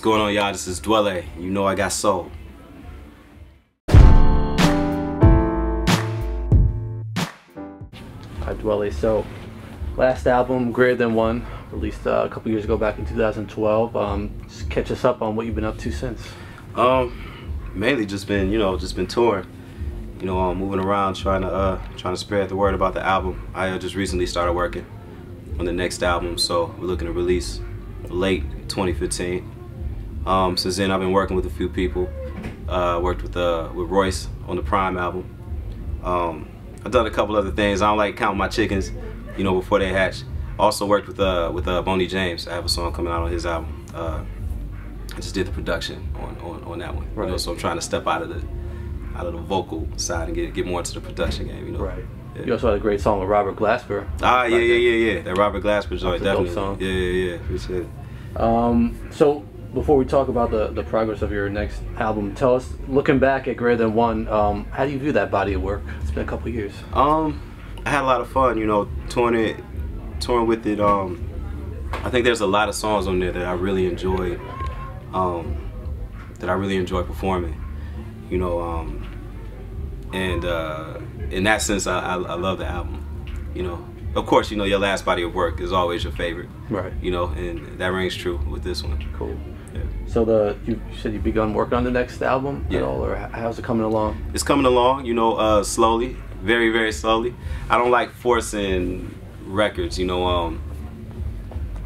What's going on, y'all? This is Dwele. You know I got soul. Hi, Dwele. So, last album, Greater Than One, released a couple years ago, back in 2012. Just catch us up on what you've been up to since. Mainly just been touring. Moving around, trying to spread the word about the album. I just recently started working on the next album, so we're looking to release late 2015. Since then, I've been working with a few people. Worked with Royce on the Prime album. I've done a couple other things. I don't like counting my chickens, before they hatch. Also worked with Boney James. I have a song coming out on his album. I just did the production on that one. Right. So I'm trying to step out of the vocal side and get more into the production game. Right. Yeah. You also had a great song with Robert Glasper. Yeah. That Robert Glasper joint, definitely. Song. Yeah. Appreciate it. So before we talk about the progress of your next album, tell us, looking back at Greater Than One, how do you view that body of work? It's been a couple of years. I had a lot of fun, touring with it. I think there's a lot of songs on there that I really enjoy, performing. And in that sense, I love the album. Of course, your last body of work is always your favorite. Right. And that rings true with this one. Cool. Yeah. So you said you've begun working on the next album at all, or how's it coming along? It's coming along, slowly, very, very slowly. I don't like forcing records, I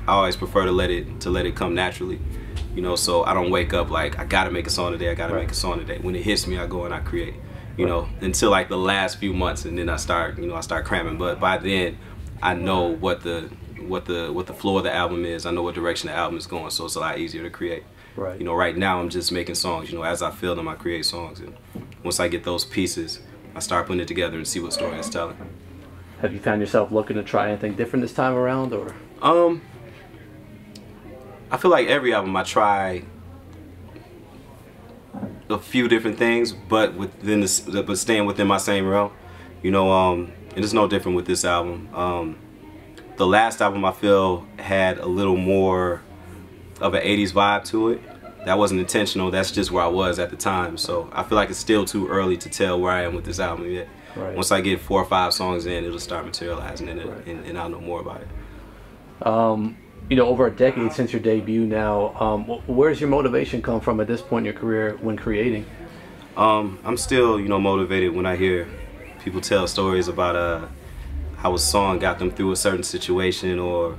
always prefer to let it come naturally. So I don't wake up like I gotta make a song today, make a song today. When it hits me, I go and I create, until like the last few months, and then I start cramming. But by then, I know what the flow of the album is. I know what direction the album is going, so it's a lot easier to create. Right. Right now I'm just making songs. As I feel them, I create songs, and once I get those pieces, I start putting it together and see what story it's telling. Have you found yourself looking to try anything different this time around, or? I feel like every album I try a few different things, but but staying within my same realm. And it's no different with this album. The last album I feel had a little more of an 80s vibe to it. That wasn't intentional, that's just where I was at the time. So I feel like it's still too early to tell where I am with this album yet. Right. Once I get 4 or 5 songs in, it'll start materializing in it, and I'll know more about it. Over a decade since your debut now, where's your motivation come from at this point in your career when creating? I'm still, motivated when I hear people tell stories about how a song got them through a certain situation, or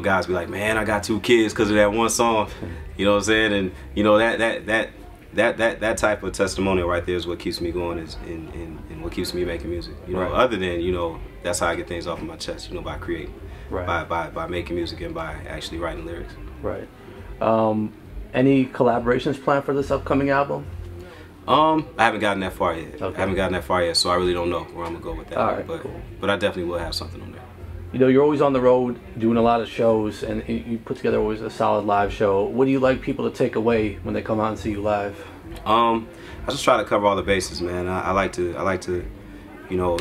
guys be like, man, I got 2 kids because of that one song. You know what I'm saying? And that type of testimonial right there is what keeps me going, and what keeps me making music. Other than that's how I get things off of my chest. By creating, by making music, and by actually writing lyrics. Right. Any collaborations planned for this upcoming album? I haven't gotten that far yet. Okay. I haven't gotten that far yet, so I really don't know where I'm gonna go with that. All right, but cool. But I definitely will have something on there. You're always on the road doing a lot of shows, and you put together always a solid live show. What do you like people to take away when they come out and see you live? I just try to cover all the bases, man. I like to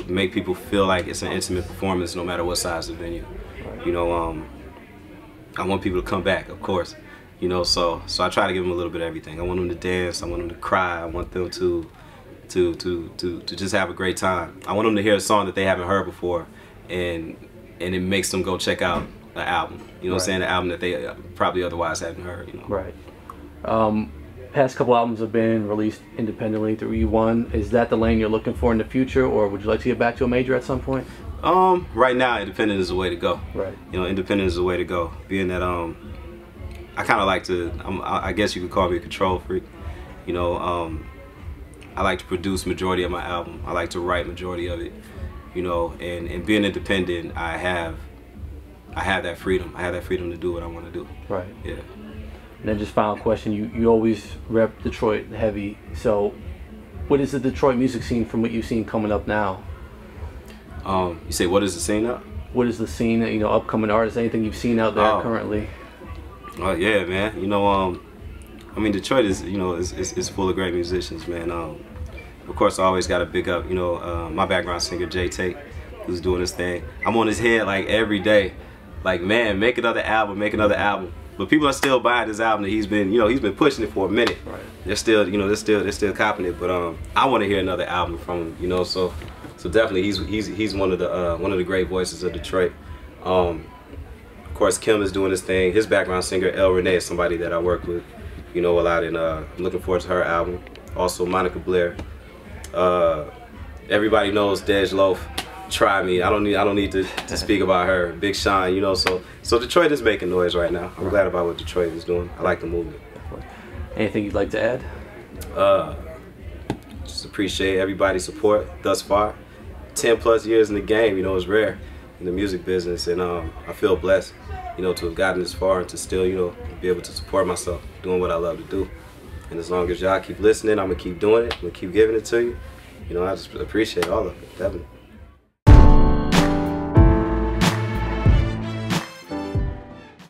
make people feel like it's an intimate performance no matter what size of the venue. Right. I want people to come back, of course. So I try to give them a little bit of everything. I want them to dance, I want them to cry, I want them to just have a great time. I want them to hear a song that they haven't heard before, and it makes them go check out the album. What I'm saying? The album that they probably otherwise hadn't heard. Right. Past couple albums have been released independently through E1. Is that the lane you're looking for in the future, or would you like to get back to a major at some point? Right now, independent is the way to go. Right. Independent is the way to go. Being that I kind of like to, I guess you could call me a control freak. I like to produce majority of my album. I like to write majority of it. And being independent, I have that freedom. I have that freedom to do what I want to do. Right. Yeah. And then just final question, you always rep Detroit heavy. So what is the Detroit music scene from what you've seen coming up now? You say, what is the scene now? What is the scene, upcoming artists, anything you've seen out there currently? Oh yeah, man. Detroit is, is full of great musicians, man. Of course, I always got to big up, my background singer, Jay Tate, who's doing his thing. I'm on his head like every day. Like, man, make another album, make another album. But people are still buying this album that he's been, you know, he's been pushing it for a minute. Right. They're still, you know, they're still copping it. But I want to hear another album from him, you know. So definitely he's one of the great voices of Detroit. Of course, Kim is doing his thing. His background singer El Renee is somebody that I work with, you know, a lot, and I'm looking forward to her album. Also, Monica Blair. Everybody knows Dej Loaf. Try Me. I don't need to speak about her. Big Sean, you know. So Detroit is making noise right now. I'm glad about what Detroit is doing. I like the movement. Anything you'd like to add? Just appreciate everybody's support thus far. 10+ years in the game, you know, is rare in the music business, and I feel blessed, you know, to have gotten this far and to still, you know, be able to support myself doing what I love to do. And as long as y'all keep listening, I'm gonna keep doing it. I'm gonna keep giving it to you. You know, I just appreciate all of it, definitely.